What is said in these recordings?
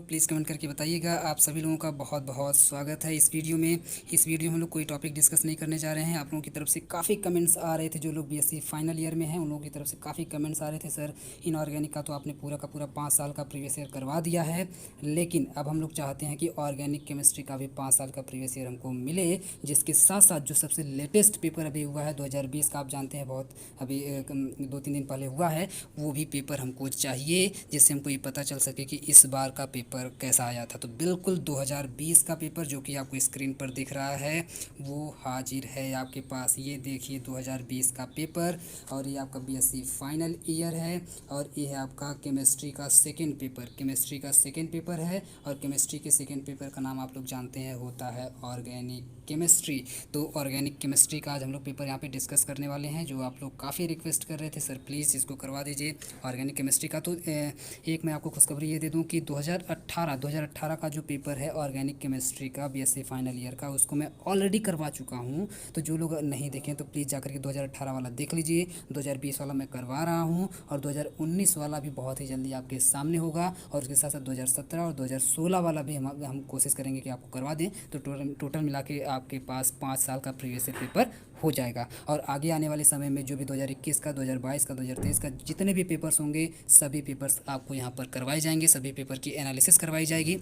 Please comment करके बताइएगा। आप सभी लोगों का बहुत बहुत स्वागत है इस वीडियो में। इस वीडियो में हम लोग कोई टॉपिक डिस्कस नहीं करने जा रहे हैं। आप लोगों की तरफ से काफ़ी कमेंट्स आ रहे थे, जो लोग बीएससी फाइनल ईयर में हैं उन लोगों की तरफ से काफ़ी कमेंट्स आ रहे थे, सर इनऑर्गेनिक का तो आपने पूरा का पूरा 5 साल का प्रीवियस ईयर करवा दिया है, लेकिन अब हम लोग चाहते हैं कि ऑर्गेनिक केमिस्ट्री का भी 5 साल का प्रीवियस ईयर हमको मिले, जिसके साथ साथ जो सबसे लेटेस्ट पेपर अभी हुआ है 2020 का, आप जानते हैं बहुत अभी 2-3 दिन पहले हुआ है, वो भी पेपर हमको चाहिए, जिससे हमको ये पता चल सके कि इस बार का पेपर कैसा आया था। तो बिल्कुल 2020 का पेपर जो कि आपको स्क्रीन पर दिख रहा है वो हाजिर है आपके पास। ये देखिए 2020 का पेपर, और ये आपका बीएससी फाइनल ईयर है, और ये है आपका केमिस्ट्री का सेकेंड पेपर। केमिस्ट्री का सेकेंड पेपर है, और केमिस्ट्री के सेकेंड पेपर का नाम आप लोग जानते हैं होता है ऑर्गेनिक केमिस्ट्री। तो ऑर्गेनिक केमिस्ट्री का आज हम लोग पेपर यहाँ पे डिस्कस करने वाले हैं, जो आप लोग काफ़ी रिक्वेस्ट कर रहे थे, सर प्लीज़ इसको करवा दीजिए ऑर्गेनिक केमिस्ट्री का। तो एक मैं आपको खुशखबरी ये दे दूं कि 2018 का जो पेपर है ऑर्गेनिक केमिस्ट्री का बीएससी फाइनल ईयर का, उसको मैं ऑलरेडी करवा चुका हूं। तो जो लोग नहीं देखें तो प्लीज़ जाकर के 2018 वाला देख लीजिए। 2020 वाला मैं करवा रहा हूं, और 2019 वाला भी बहुत ही जल्दी आपके सामने होगा, और उसके साथ साथ 2017 और 2016 वाला भी हम कोशिश करेंगे कि आपको करवा दें। तो टोटल मिला के आपके पास 5 साल का प्रीवियस ईयर पेपर हो जाएगा। और आगे आने वाले समय में जो भी 2021 का, 2022 का, 2023 का जितने भी पेपर्स होंगे, सभी पेपर्स आपको यहाँ पर करवाए जाएंगे, सभी पेपर की एनालिसिस करवाई जाएगी।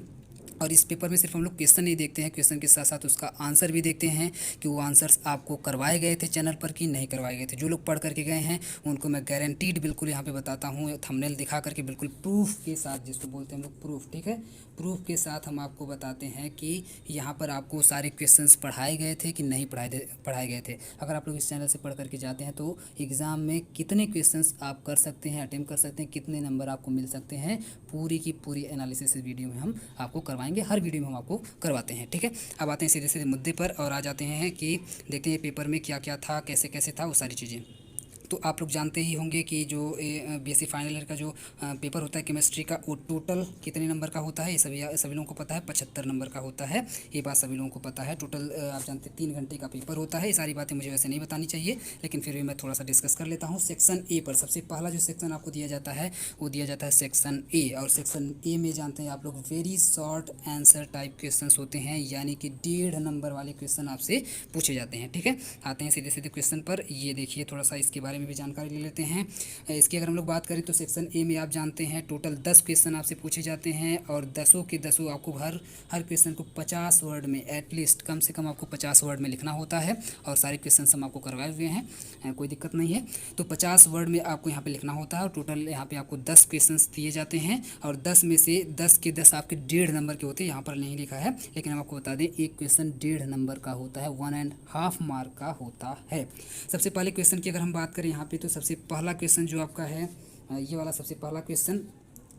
और इस पेपर में सिर्फ हम लोग क्वेश्चन नहीं देखते हैं, क्वेश्चन के साथ साथ उसका आंसर भी देखते हैं कि वो आंसर्स आपको करवाए गए थे चैनल पर कि नहीं करवाए गए थे। जो लोग पढ़ करके गए हैं उनको मैं गारंटीड बिल्कुल यहाँ पे बताता हूँ, थंबनेल दिखा करके बिल्कुल प्रूफ के साथ, जिसको बोलते हैं हम लोग प्रूफ, ठीक है, प्रूफ के साथ हम आपको बताते हैं कि यहाँ पर आपको सारे क्वेश्चंस पढ़ाए गए थे कि नहीं पढ़ाए गए थे। अगर आप लोग इस चैनल से पढ़ करके जाते हैं तो एग्ज़ाम में कितने क्वेश्चंस आप कर सकते हैं, अटेम्प्ट कर सकते हैं, कितने नंबर आपको मिल सकते हैं, पूरी की पूरी एनालिसिस इस वीडियो में हम आपको करवाएंगे। हर वीडियो में हम आपको करवाते हैं, ठीक है। अब आते हैं सीधे सीधे मुद्दे पर और आ जाते हैं कि देखते हैं पेपर में क्या क्या था, कैसे कैसे था, वो सारी चीज़ें। तो आप लोग जानते ही होंगे कि जो बीएससी फाइनल ईयर का जो पेपर होता है केमिस्ट्री का, वो टोटल कितने नंबर का होता है ये सभी लोगों को पता है, 75 नंबर का होता है। ये बात सभी लोगों को पता है। टोटल आप जानते हैं 3 घंटे का पेपर होता है। ये सारी बातें मुझे वैसे नहीं बतानी चाहिए, लेकिन फिर भी मैं थोड़ा सा डिस्कस कर लेता हूँ। सेक्शन ए पर सबसे पहला जो सेक्शन आपको दिया जाता है वो दिया जाता है सेक्शन ए, और सेक्शन ए में जानते हैं आप लोग very short answer type question होते हैं, यानी कि 1.5 नंबर वाले क्वेश्चन आपसे पूछे जाते हैं, ठीक है। आते हैं सीधे सीधे क्वेश्चन पर। ये देखिए थोड़ा सा इसके बारे में भी जानकारी ले लेते हैं। इसकी अगर हम लोग बात करें तो सेक्शन ए में आप जानते हैं टोटल 10 क्वेश्चन आपसे पूछे जाते हैं, और 10 के 10 आपको हर क्वेश्चन को 50 वर्ड में, एटलीस्ट कम से कम आपको 50 वर्ड में लिखना होता है। और सारे क्वेश्चन हम आपको करवाए हुए हैं, कोई दिक्कत नहीं है। तो 50 वर्ड में आपको यहाँ पे लिखना होता है, और टोटल यहाँ पे आपको 10 क्वेश्चन दिए जाते हैं, और 10 में से 10 के 10 आपके 1.5 नंबर के होते हैं। यहाँ पर नहीं लिखा है, लेकिन हम आपको बता दें एक क्वेश्चन 1.5 नंबर का होता है, 1.5 मार्क का होता है। सबसे पहले क्वेश्चन की अगर हम बात करें यहाँ पे, तो सबसे पहला क्वेश्चन जो आपका है ये वाला सबसे पहला क्वेश्चन,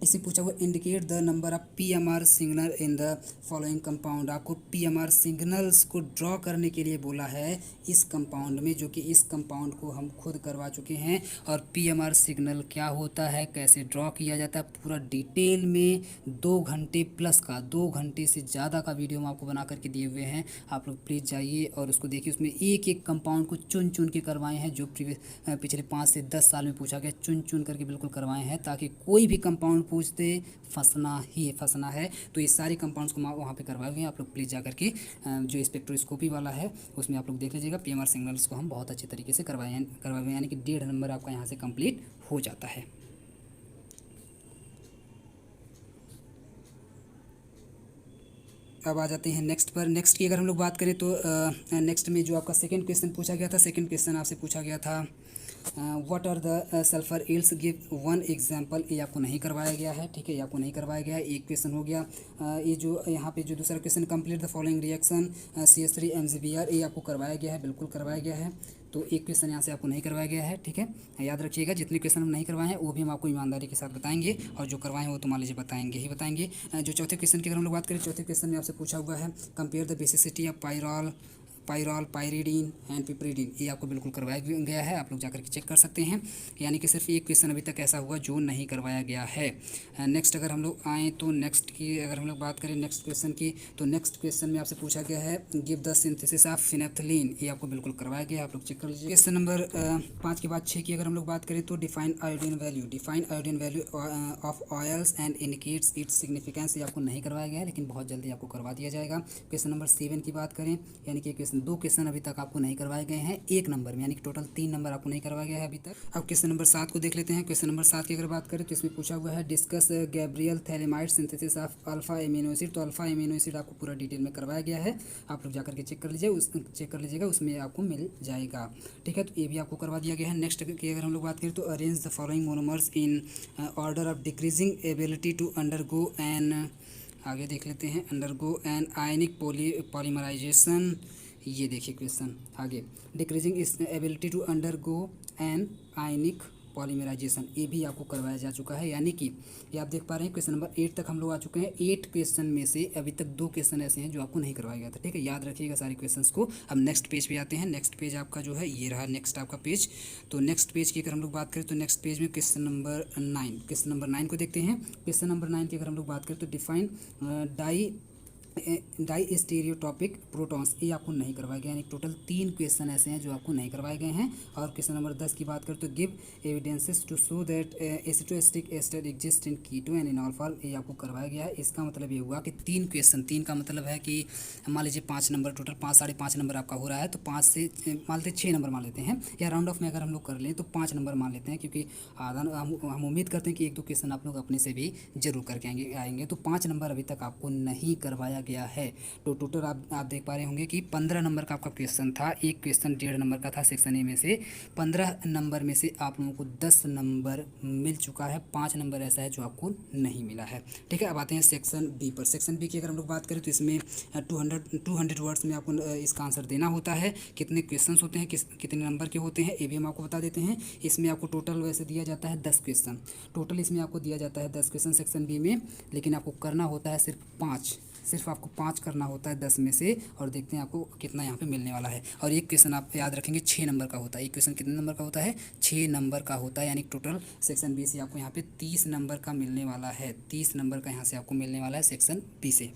इससे पूछा हुआ indicate the number of PMR signal in the following compound. आपको पीएमआर सिग्नल्स को ड्रॉ करने के लिए बोला है इस कंपाउंड में, जो कि इस कंपाउंड को हम खुद करवा चुके हैं। और पीएमआर सिग्नल क्या होता है, कैसे ड्रॉ किया जाता है, पूरा डिटेल में 2 घंटे प्लस का, 2 घंटे से ज़्यादा का वीडियो हम आपको बना करके दिए हुए हैं। आप लोग प्लीज़ जाइए और उसको देखिए। उसमें एक एक कंपाउंड को चुन चुन के करवाए हैं, जो पिछले 5 से 10 साल में पूछा गया, चुन चुन करके बिल्कुल करवाए हैं, ताकि कोई भी कंपाउंड पूछते फंसना है। तो ये सारे कंपाउंड्स को वहाँ पे करवाए हुए हैं। आप लोग प्लीज़ जाकर के जो स्पेक्ट्रोस्कोपी वाला है उसमें आप लोग देख लीजिएगा। पीएमआर सिग्नल्स को हम बहुत अच्छे तरीके से करवाए हुए हैं, यानी कि 1.5 नंबर आपका यहाँ से कंप्लीट हो जाता है। अब आ जाते हैं नेक्स्ट पर। नेक्स्ट की अगर हम लोग बात करें तो नेक्स्ट में जो आपका सेकंड क्वेश्चन पूछा गया था, सेकंड क्वेश्चन आपसे पूछा गया था what are the sulphur ills, give 1 example. ये आपको नहीं करवाया गया है, ठीक है, ये आपको नहीं करवाया गया है। एक क्वेश्चन हो गया। ये जो यहाँ पे जो दूसरा question complete the following reaction CH3 MgBr, ये आपको करवाया गया है, बिल्कुल करवाया गया है। तो एक क्वेश्चन यहाँ से आपको नहीं करवाया गया है, ठीक है। याद रखिएगा जितने क्वेश्चन हम नहीं करवाए हैं वो भी हम आपको ईमानदारी के साथ बताएंगे, और जो करवाए हैं वो तो मान लीजिए बताएंगे। जो चौथे क्वेश्चन की अगर हम लोग बात करें, चौथे क्वेश्चन में आपसे पूछा हुआ है compare the basicity of pyrrole pyrrole, pyridine and piperidine, ये आपको बिल्कुल करवाया गया है, आप लोग जाकर के चेक कर सकते हैं। यानी कि सिर्फ एक क्वेश्चन अभी तक ऐसा हुआ जो नहीं करवाया गया है। नेक्स्ट अगर हम लोग आएँ तो नेक्स्ट की अगर हम लोग बात करें नेक्स्ट क्वेश्चन की, तो नेक्स्ट क्वेश्चन में आपसे पूछा गया है गिव द सिंथेसिस ऑफ फिनेप्थलीन, ये आपको बिल्कुल करवाया गया है, आप लोग चेक कर लीजिए। क्वेश्चन नंबर 5 के बाद 6 की अगर हम लोग बात करें तो define iodine value, define iodine value of oils and indicates its significance, ये आपको नहीं करवाया गया है लेकिन बहुत जल्दी आपको करवा दिया जाएगा। क्वेश्चन नंबर 7 की बात करें, यानी कि क्वेश्चन 2 क्वेश्चन अभी तक आपको नहीं करवाए गए हैं एक नंबर में, यानी कि टोटल 3 नंबर आपको नहीं करवाया गया है अभी तक। अब क्वेश्चन नंबर 7 को देख लेते हैं। क्वेश्चन नंबर 7 की अगर बात करें तो इसमें पूछा हुआ है discuss Gabriel phthalimide synthesis of alpha amino acid, तो अल्फा एमिनो एसिड आपको पूरा डिटेल में करवाया गया है, आप लोग जाकर के चेक कर लीजिएगा, उसमें आपको मिल जाएगा। ठीक है, तो ये भी आपको करवा दिया गया है। नेक्स्ट की अगर हम लोग बात करें तो arrange the following monomers in order of decreasing ability to undergo an, आगे देख लेते हैं, अंडरगो एन आयनिक पॉलीमराइजेशन। ये देखिए क्वेश्चन आगे, डिक्रीजिंग इस ability to undergo an ionic polymerisation, ये भी आपको करवाया जा चुका है। यानी कि ये आप देख पा रहे हैं क्वेश्चन नंबर 8 तक हम लोग आ चुके हैं। 8 क्वेश्चन में से अभी तक 2 क्वेश्चन ऐसे हैं जो आपको नहीं करवाया गया था। ठीक है, याद रखिएगा सारे क्वेश्चंस को। अब नेक्स्ट पेज पे आते हैं। नेक्स्ट पेज आपका जो है ये रहा नेक्स्ट आपका पेज। तो नेक्स्ट पेज की अगर हम लोग बात करें तो नेक्स्ट पेज में क्वेश्चन नंबर 9, क्वेश्चन नंबर 9 को देखते हैं। क्वेश्चन नंबर 9 की अगर हम लोग बात करें तो डिफाइन डाई स्टीरियोटॉपिक प्रोटॉन्स, ये आपको नहीं करवाया गया, यानी टोटल 3 क्वेश्चन ऐसे हैं जो आपको नहीं करवाए गए हैं। और क्वेश्चन नंबर 10 की बात करें तो give evidences to show that acetoacetic ester exist in keto and enol form, ये आपको करवाया गया है। इसका मतलब ये हुआ कि 3 क्वेश्चन, 3 का मतलब है कि मान लीजिए 5 नंबर, टोटल 5 साढ़े 5 नंबर आपका हो रहा है, तो 5 से मान लेते 6 नंबर मान लेते हैं, या राउंड ऑफ में अगर हम लोग कर लें तो 5 नंबर मान लेते हैं, क्योंकि आधा हम उम्मीद करते हैं कि 1-2 क्वेश्चन आप लोग अपने से भी जरूर करके आएंगे। तो 5 नंबर अभी तक आपको नहीं करवाया गया है। तो टोटल आप देख पा रहे होंगे कि 15 नंबर का आपका क्वेश्चन था, एक क्वेश्चन 1.5 नंबर का था सेक्शन ए में से। 15 नंबर में से आप लोगों को 10 नंबर मिल चुका है, 5 नंबर ऐसा है जो आपको नहीं मिला है। ठीक है, अब आते हैं सेक्शन बी पर। सेक्शन बी की अगर हम लोग बात करें तो इसमें 200 वर्ड्स में आपको इसका आंसर देना होता है। कितने क्वेश्चन होते हैं, कितने नंबर के होते हैं, ये भी हम आपको बता देते हैं। इसमें आपको टोटल वैसे दिया जाता है 10 क्वेश्चन, टोटल इसमें आपको दिया जाता है 10 क्वेश्चन सेक्शन बी में, लेकिन आपको करना होता है सिर्फ 5, सिर्फ आपको 5 करना होता है 10 में से। और देखते हैं आपको कितना यहाँ पे मिलने वाला है। और एक क्वेश्चन आप याद रखेंगे 6 नंबर का होता है। एक क्वेश्चन कितने नंबर का होता है, 6 नंबर का होता है, यानी टोटल सेक्शन बी से आपको यहाँ पे 30 नंबर का मिलने वाला है। 30 नंबर का यहाँ से आपको मिलने वाला है सेक्शन बी से।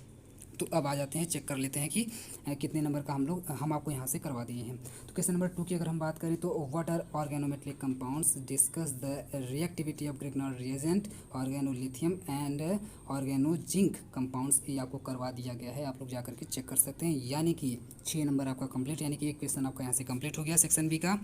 तो अब आ जाते हैं, चेक कर लेते हैं कि कितने नंबर का हम आपको यहाँ से करवा दिए हैं। तो क्वेश्चन नंबर 2 की अगर हम बात करें तो what are organometallic compounds, discuss the reactivity of Grignard reagent, organolithium and organozinc compounds, ये आपको करवा दिया गया है, आप लोग जाकर के चेक कर सकते हैं। यानी कि 6 नंबर आपका कंप्लीट, यानी कि एक क्वेश्चन आपका यहाँ से कंप्लीट हो गया सेक्शन बी का।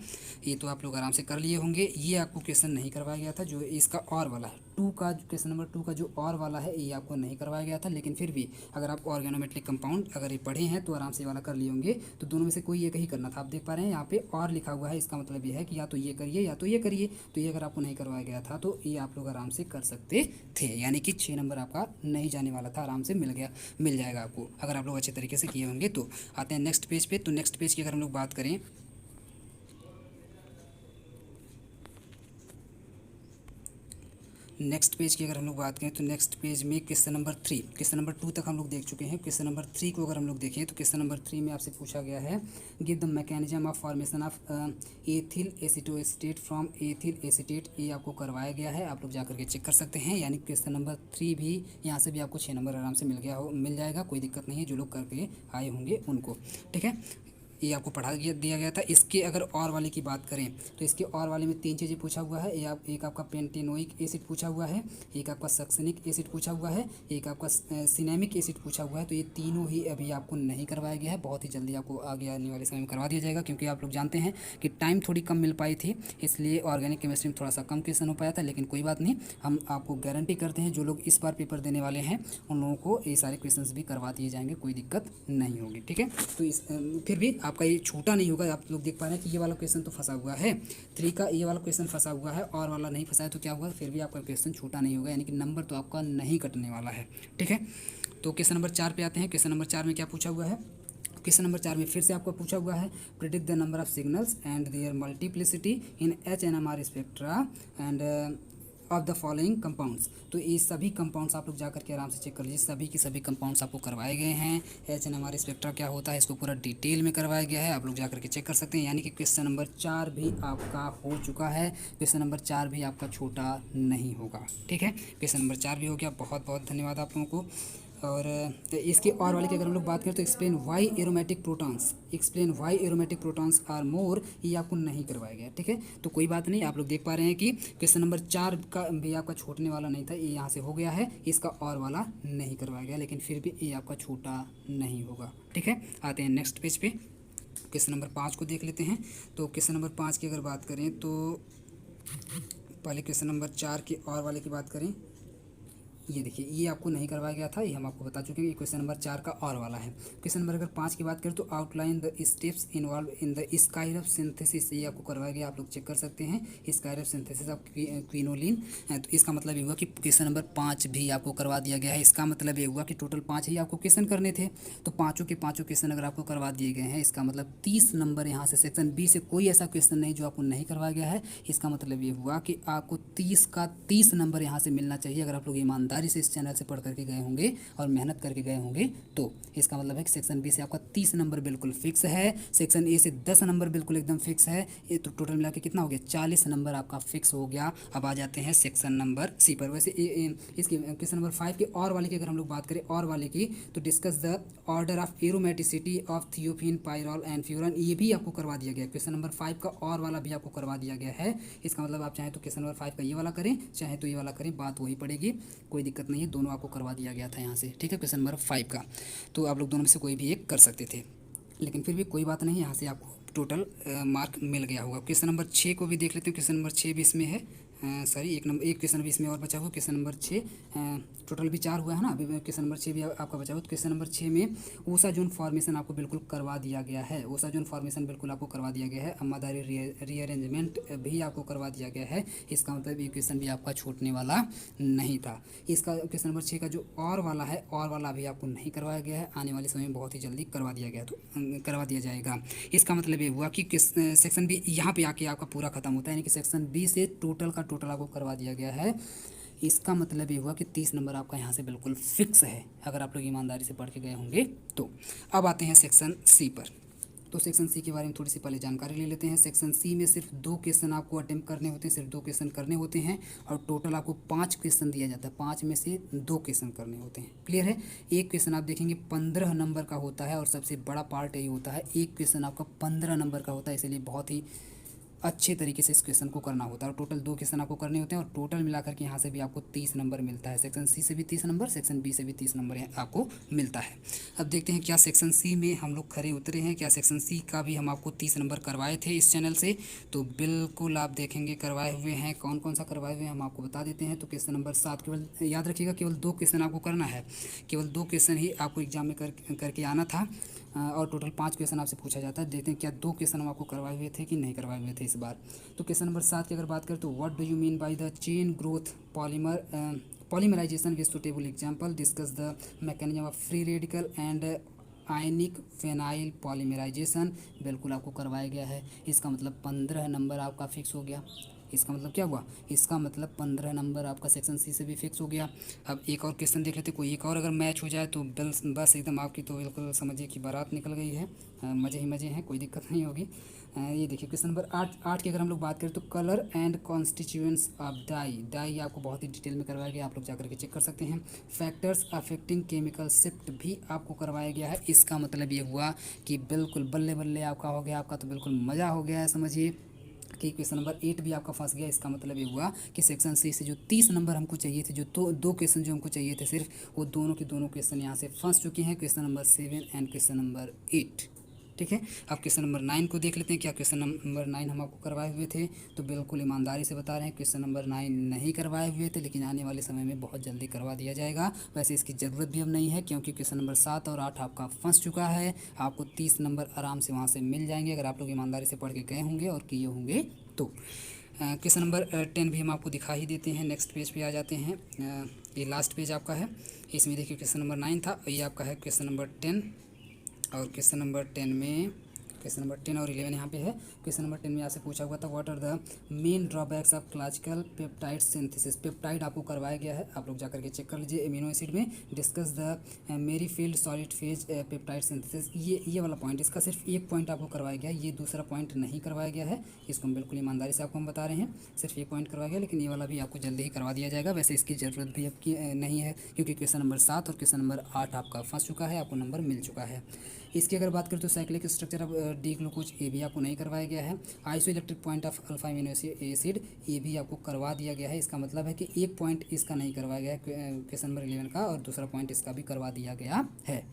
ये तो आप लोग आराम से कर लिए होंगे। ये आपको क्वेश्चन नहीं करवाया गया था जो इसका और वाला है, 2 का क्वेश्चन नंबर 2 का जो और वाला है ये आपको नहीं करवाया गया था। लेकिन फिर भी अगर आप ऑर्गेनोमेट्रिक कंपाउंड अगर ये पढ़े हैं तो आराम से वाला कर लिए होंगे। तो दोनों में से कोई एक ही करना था। आप देख पा रहे हैं यहाँ पे और लिखा हुआ है, इसका मतलब ये है कि या तो ये करिए या तो ये करिए। तो ये अगर आपको नहीं करवाया गया था तो ये आप लोग आराम से कर सकते थे, यानी कि 6 नंबर आपका नहीं जाने वाला था, आराम से मिल जाएगा आपको अगर आप लोग अच्छे तरीके से किए होंगे। तो आते हैं नेक्स्ट पेज पे। तो नेक्स्ट पेज की अगर हम लोग बात करें, नेक्स्ट पेज की अगर हम लोग बात करें तो नेक्स्ट पेज में क्वेश्चन नंबर 3, क्वेश्चन नंबर 2 तक हम लोग देख चुके हैं। क्वेश्चन नंबर 3 को अगर हम लोग देखें तो क्वेश्चन नंबर 3 में आपसे पूछा गया है give the mechanism of formation of ethyl acetoacetate from ethyl acetate, ये आपको करवाया गया है, आप लोग जाकर के चेक कर सकते हैं। यानी क्वेश्चन नंबर 3 भी यहाँ से भी आपको 6 नंबर आराम से मिल जाएगा, कोई दिक्कत नहीं है, जो लोग करके आए होंगे उनको। ठीक है, ये आपको दिया गया था। इसके अगर और वाले की बात करें तो इसके और वाले में 3 चीज़ें पूछा हुआ है। एक आपका पेंटेनोइक एसिड पूछा हुआ है, एक आपका सक्सेनिक एसिड पूछा हुआ है, एक आपका सिनेमिक एसिड पूछा हुआ है। तो ये तीनों ही अभी आपको नहीं करवाया गया है, बहुत ही जल्दी आपको आगे आने वाले समय में करवा दिया जाएगा, क्योंकि आप लोग जानते हैं कि टाइम थोड़ी कम मिल पाई थी, इसलिए ऑर्गेनिक केमिस्ट्री में थोड़ा सा कम क्वेश्चन हो पाया था। लेकिन कोई बात नहीं, हम आपको गारंटी करते हैं जो लोग इस बार पेपर देने वाले हैं उन लोगों को ये सारे क्वेश्चन भी करवा दिए जाएंगे, कोई दिक्कत नहीं होगी। ठीक है, तो फिर भी आपका ये छूटा नहीं होगा। आप लोग देख पा रहे हैं कि ये वाला क्वेश्चन तो फंसा हुआ है, 3 का ये वाला क्वेश्चन फंसा हुआ है और वाला नहीं फंसा है, तो क्या हुआ, फिर भी आपका क्वेश्चन छूटा नहीं होगा, यानी कि नंबर तो आपका नहीं कटने वाला है। ठीक है, तो क्वेश्चन नंबर 4 पे आते हैं। क्वेश्चन नंबर 4 में क्या पूछा हुआ है, क्वेश्चन नंबर 4 में फिर से आपको पूछा हुआ है predict the number of signals and their multiplicity in HNMR spectra and of the following compounds. तो ये सभी कंपाउंड्स आप लोग जा करके आराम से चेक कर लीजिए, सभी के सभी कंपाउंड्स आपको करवाए गए हैं। NMR स्पेक्ट्रा क्या होता है इसको पूरा डिटेल में करवाया गया है, आप लोग जा करके चेक कर सकते हैं। यानी कि क्वेश्चन नंबर 4 भी आपका हो चुका है, क्वेश्चन नंबर 4 भी आपका छोटा नहीं होगा। ठीक है, क्वेश्चन नंबर 4 भी हो गया। बहुत बहुत धन्यवाद आप लोगों को। और इसकी और वाले की अगर हम लोग बात करें तो explain why aromatic protons are more, ये आपको नहीं करवाया गया। ठीक है, तो कोई बात नहीं, आप लोग देख पा रहे हैं कि क्वेश्चन नंबर 4 का भी आपका छूटने वाला नहीं था, ये यहाँ से हो गया है, इसका और वाला नहीं करवाया गया, लेकिन फिर भी ये आपका छूटा नहीं होगा। ठीक है, आते हैं नेक्स्ट पेज पे, क्वेश्चन नंबर 5 को देख लेते हैं। तो क्वेश्चन नंबर 5 की अगर बात करें तो पहले क्वेश्चन नंबर 4 की और वाले की बात करें, ये देखिए ये आपको नहीं करवाया गया था, ये हम आपको बता चुके हैं। ये क्वेश्चन नंबर 4 का और वाला है। क्वेश्चन नंबर अगर 5 की बात करें तो outline the steps involve in the Skraup synthesis, ये आपको करवाया गया, आप लोग चेक कर सकते हैं। स्काइरफ सिंथेसिस ऑफ क्विनोलिन, तो इसका मतलब ये हुआ कि क्वेश्चन नंबर 5 भी आपको करवा दिया गया है। इसका मतलब ये हुआ कि टोटल 5 ही आपको क्वेश्चन करने थे, तो पाँचों के पाँचों क्वेश्चन अगर आपको करवा दिए गए हैं, इसका मतलब 30 नंबर यहाँ से सेक्शन बी से कोई ऐसा क्वेश्चन नहीं जो आपको नहीं करवाया गया है। इसका मतलब ये हुआ कि आपको 30 का 30 नंबर यहाँ से मिलना चाहिए, अगर आप लोग ईमानदारी से इस चैनल से पढ़ करके गए होंगे और मेहनत करके गए होंगे। तो इसका मतलब है कि सेक्शन बी से आपका 30 नंबर बिल्कुल फिक्स है, सेक्शन ए से 10 नंबर बिल्कुल एकदम फिक्स है। ये तो टोटल मिला के कितना हो गया, 40 नंबर आपका फिक्स हो गया। अब आ जाते हैं सेक्शन नंबर सी पर। वैसे इसकी क्वेश्चन नंबर 5 की और वाले की अगर हम लोग बात करें, और वाले की, तो discuss the order of aromaticity of thiophene, pyrrole and furan, ये भी आपको करवा दिया गया। क्वेश्चन नंबर 5 का और वाला भी आपको करवा दिया गया है। इसका मतलब आप चाहें तो क्वेश्चन नंबर 5 का ये वाला करें, चाहे तो ये वाला करें, बात वही पड़ेगी, कोई दिक्कत नहीं है, दोनों आपको करवा दिया गया था यहाँ से। ठीक है, क्वेश्चन नंबर 5 का, तो आप लोग दोनों में से कोई भी एक कर सकते थे, लेकिन फिर भी कोई बात नहीं, यहाँ से आपको टोटल मार्क मिल गया होगा। क्वेश्चन नंबर 6 को भी देख लेते हैं। क्वेश्चन नंबर 6 भी इसमें है, सॉरी एक क्वेश्चन भी इसमें और बचा हुआ। क्वेश्चन नंबर 6 टोटल भी 4 हुआ है ना, अभी क्वेश्चन नंबर 6 भी आपका बचा हुआ। तो क्वेश्चन नंबर 6 में ऊषा जोन फॉर्मेशन आपको बिल्कुल करवा दिया गया है, ऊषा जोन फॉर्मेशन बिल्कुल आपको करवा दिया गया है। अम्मादारी रीअरेंजमेंट भी आपको करवा दिया गया है। इसका मतलब ये क्वेश्चन भी आपका छूटने वाला नहीं था। इसका क्वेश्चन नंबर 6 का जो और वाला है, और वाला भी आपको नहीं करवाया गया है, आने वाले समय में बहुत ही जल्दी करवा दिया गया, तो करवा दिया जाएगा। इसका मतलब ये हुआ कि सेक्शन बी यहाँ पे आके आपका पूरा खत्म होता है, यानी कि सेक्शन बी से टोटल का टोटल आपको करवा दिया गया है। इसका मतलब ये हुआ कि 30 नंबर आपका यहाँ से बिल्कुल फिक्स है, अगर आप लोग ईमानदारी से पढ़ के गए होंगे तो। अब आते हैं सेक्शन सी पर। तो सेक्शन सी के बारे में थोड़ी सी पहले जानकारी ले लेते हैं। सेक्शन सी में सिर्फ 2 क्वेश्चन आपको अटेम्प्ट करने होते हैं, सिर्फ 2 क्वेश्चन करने होते हैं, और टोटल आपको 5 क्वेश्चन दिया जाता है, 5 में से 2 क्वेश्चन करने होते हैं। क्लियर है, एक क्वेश्चन आप देखेंगे 15 नंबर का होता है, और सबसे बड़ा पार्ट यही होता है, एक क्वेश्चन आपका 15 नंबर का होता है, इसलिए बहुत ही अच्छे तरीके से इस क्वेश्चन को करना होता है। और टोटल 2 क्वेश्चन आपको करने होते हैं, और टोटल मिलाकर के यहाँ से भी आपको 30 नंबर मिलता है। सेक्शन सी से भी 30 नंबर, सेक्शन बी से भी 30 नंबर आपको मिलता है। अब देखते हैं क्या सेक्शन सी में हम लोग खरे उतरे हैं, क्या सेक्शन सी का भी हम आपको 30 नंबर करवाए थे इस चैनल से। तो बिल्कुल आप देखेंगे करवाए हुए हैं, कौन कौन सा करवाए हुए हैं हम आपको बता देते हैं। तो क्वेश्चन नंबर 7, केवल याद रखिएगा, केवल 2 क्वेश्चन आपको करना है, केवल 2 क्वेश्चन ही आपको एग्जाम में करके आना था, और टोटल 5 क्वेश्चन आपसे पूछा जाता है। देखते हैं क्या 2 क्वेश्चन हम आपको करवाए हुए थे कि नहीं करवाए हुए थे इस बार। तो क्वेश्चन नंबर 7 की अगर बात करें तो what do you mean by the chain growth polymerisation with suitable example, discuss the mechanism of free radical and ionic phenyl polymerisation, बिल्कुल आपको करवाया गया है। इसका मतलब 15 नंबर आपका फिक्स हो गया। इसका मतलब क्या हुआ, इसका मतलब 15 नंबर आपका सेक्शन सी से भी फिक्स हो गया। अब एक और क्वेश्चन देख लेते, कोई एक और अगर मैच हो जाए तो बस एकदम आपकी तो बिल्कुल समझिए कि बारात निकल गई है, मज़े ही मज़े हैं, कोई दिक्कत नहीं होगी। ये देखिए क्वेश्चन नंबर 8 की अगर हम लोग बात करें तो colour and constituents of dye आपको बहुत ही डिटेल में करवाया गया, आप लोग जाकर के चेक कर सकते हैं। फैक्टर्स अफेक्टिंग केमिकल शिफ्ट भी आपको करवाया गया है। इसका मतलब ये हुआ कि बिल्कुल बल्ले बल्ले आपका हो गया, आपका तो बिल्कुल मज़ा हो गया है, समझिए कि क्वेश्चन नंबर 8 भी आपका फंस गया। इसका मतलब ये हुआ कि सेक्शन सी से जो 30 नंबर हमको चाहिए थे, जो दो क्वेश्चन जो हमको चाहिए थे सिर्फ, वो दोनों के दोनों क्वेश्चन यहाँ से फंस चुके हैं, question number 7 and question number 8। ठीक है, अब क्वेश्चन नंबर 9 को देख लेते हैं, क्या क्वेश्चन नंबर 9 हम आपको करवाए हुए थे। तो बिल्कुल ईमानदारी से बता रहे हैं, क्वेश्चन नंबर 9 नहीं करवाए हुए थे, लेकिन आने वाले समय में बहुत जल्दी करवा दिया जाएगा। वैसे इसकी ज़रूरत भी अब नहीं है, क्योंकि क्वेश्चन नंबर 7 और 8 आपका फंस चुका है। आपको 30 नंबर आराम से वहाँ से मिल जाएंगे, अगर आप लोग ईमानदारी से पढ़ के गए होंगे और किए होंगे तो। क्वेश्चन नंबर 10 भी हम आपको दिखा ही देते हैं। नेक्स्ट पेज पे आ जाते हैं, ये लास्ट पेज आपका है, इसमें देखिए क्वेश्चन नंबर 9 था, ये आपका है क्वेश्चन नंबर 10। और क्वेश्चन नंबर 10 में क्वेश्चन नंबर 10 और 11 यहाँ पे है। क्वेश्चन नंबर 10 में आपसे पूछा हुआ था what are the main drawbacks of classical peptide synthesis. Peptide आपको करवाया गया है, आप लोग जाकर के चेक कर लीजिए। एमिनो एसिड में discuss the Merrifield solid phase peptide synthesis, ये वाला पॉइंट, इसका सिर्फ एक पॉइंट आपको करवाया गया है, ये दूसरा पॉइंट नहीं करवाया गया है। इसको हम बिल्कुल ईमानदारी से आपको हम बता रहे हैं, सिर्फ एक पॉइंट करवाया गया, लेकिन ये वाला भी आपको जल्दी ही करवा दिया जाएगा। वैसे इसकी ज़रूरत भी आपकी नहीं है, क्योंकि क्वेश्चन नंबर 7 और क्वेश्चन नंबर 8 आपका फंस चुका है, आपको नंबर मिल चुका है। इसकी अगर बात करें तो cyclic structure of D glucose, ये भी आपको नहीं करवाया गया है। Iso electric point of alpha amino acid, ये भी आपको करवा दिया गया है। इसका मतलब है कि एक पॉइंट इसका नहीं करवाया गया है क्वेश्चन नंबर 11 का, और दूसरा पॉइंट इसका भी करवा दिया गया है।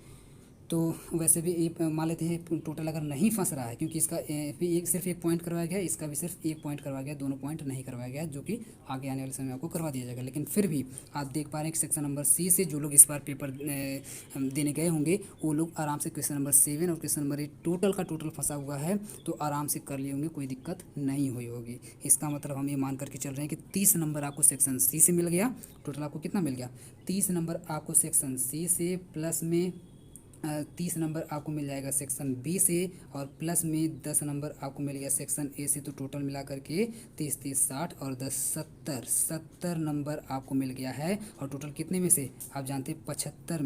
तो वैसे भी मान लेते हैं टोटल अगर नहीं फंस रहा है, क्योंकि इसका भी सिर्फ एक पॉइंट करवाया गया है, इसका भी सिर्फ एक पॉइंट करवाया गया, दोनों पॉइंट नहीं करवाया गया, जो कि आगे आने वाले समय में आपको करवा दिया जाएगा। लेकिन फिर भी आप देख पा रहे हैं कि सेक्शन नंबर सी से जो लोग इस बार पेपर देने गए होंगे, वो लोग आराम से क्वेश्चन नंबर 7 और क्वेश्चन नंबर 8 टोटल का टोटल फंसा हुआ है, तो आराम से कर लिए होंगे, कोई दिक्कत नहीं हुई होगी। इसका मतलब हम ये मान करके चल रहे हैं कि 30 नंबर आपको सेक्शन सी से मिल गया। टोटल आपको कितना मिल गया? 30 नंबर आपको सेक्शन सी से, प्लस में 30 नंबर आपको मिल जाएगा सेक्शन बी से, और प्लस में 10 नंबर आपको मिल गया सेक्शन ए से। तो टोटल मिला करके 30 30 60 और 10 70 नंबर आपको मिल गया है। और टोटल कितने में से आप जानते हैं? 75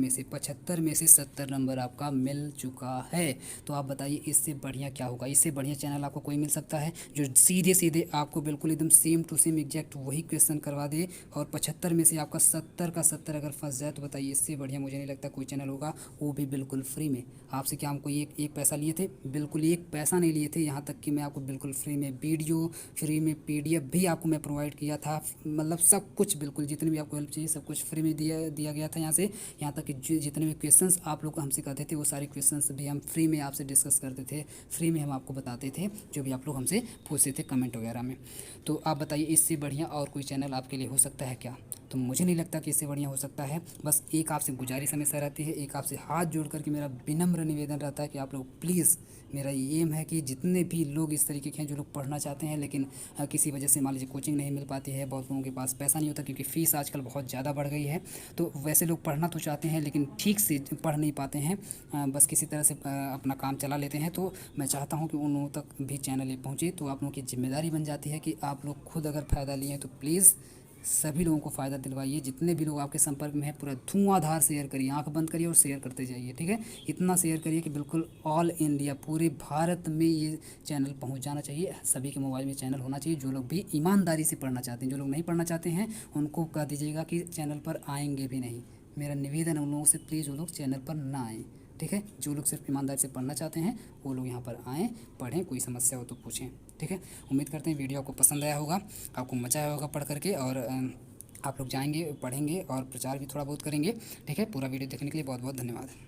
में से 70 नंबर आपका मिल चुका है। तो आप बताइए इससे बढ़िया क्या होगा? इससे बढ़िया चैनल आपको कोई मिल सकता है जो सीधे सीधे आपको बिल्कुल एकदम सेम टू सेम एग्जैक्ट वही क्वेश्चन करवा दे, और 75 में से आपका 70 का 70 अगर फंस जाए, तो बताइए इससे बढ़िया मुझे नहीं लगता कोई चैनल होगा, वो भी बिल्कुल फ्री में। आपसे क्या हम कोई एक पैसा लिए थे? बिल्कुल एक पैसा नहीं लिए थे। यहाँ तक कि मैं आपको बिल्कुल फ्री में वीडियो, फ्री में पीडीएफ भी आपको मैं प्रोवाइड किया था, मतलब सब कुछ बिल्कुल, जितनी भी आपको हेल्प चाहिए सब कुछ फ्री में दिया गया था यहाँ से। यहाँ तक कि जितने भी क्वेश्चंस आप लोग हमसे कहते थे, वो सारे क्वेश्चंस भी हम फ्री में आपसे डिस्कस करते थे, फ्री में हम आपको बताते थे, जो भी आप लोग हमसे पूछते थे कमेंट वगैरह में। तो आप बताइए इससे बढ़िया और कोई चैनल आपके लिए हो सकता है क्या? तो मुझे नहीं लगता कि इससे बढ़िया हो सकता है। बस एक आपसे गुजारिश हमेशा रहती है, एक आपसे हाथ जोड़ करके मेरा विनम्र निवेदन रहता है कि आप लोग प्लीज़, मेरा ये एम है कि जितने भी लोग इस तरीके के हैं जो लोग पढ़ना चाहते हैं, लेकिन किसी वजह से मान लीजिए कोचिंग नहीं मिल पाती है, बहुत लोगों के पास पैसा नहीं होता क्योंकि फ़ीस आजकल बहुत ज़्यादा बढ़ गई है, तो वैसे लोग पढ़ना तो चाहते हैं लेकिन ठीक से पढ़ नहीं पाते हैं, बस किसी तरह से अपना काम चला लेते हैं। तो मैं चाहता हूँ कि उन लोगों तक भी चैनल ये पहुँचे। तो आप लोगों की जिम्मेदारी बन जाती है कि आप लोग खुद अगर फ़ायदा लिए हैं तो प्लीज़ सभी लोगों को फ़ायदा दिलवाइए। जितने भी लोग आपके संपर्क में हैं पूरा धुआंधार शेयर करिए, आंख बंद करिए और शेयर करते जाइए, ठीक है? इतना शेयर करिए कि बिल्कुल ऑल इंडिया, पूरे भारत में ये चैनल पहुंच जाना चाहिए। सभी के मोबाइल में चैनल होना चाहिए। जो लोग भी ईमानदारी से पढ़ना चाहते हैं, जो लोग नहीं पढ़ना चाहते हैं, उनको कह दीजिएगा कि चैनल पर आएंगे भी नहीं। मेरा निवेदन है उन लोगों से, प्लीज़ वो लोग चैनल पर ना आएँ, ठीक है? जो लोग सिर्फ ईमानदारी से पढ़ना चाहते हैं वो लोग यहाँ पर आएँ, पढ़ें, कोई समस्या हो तो पूछें, ठीक है? उम्मीद करते हैं वीडियो आपको पसंद आया होगा, आपको मज़ा आया होगा पढ़ करके, और आप लोग जाएंगे, पढ़ेंगे और प्रचार भी थोड़ा बहुत करेंगे, ठीक है? पूरा वीडियो देखने के लिए बहुत बहुत धन्यवाद।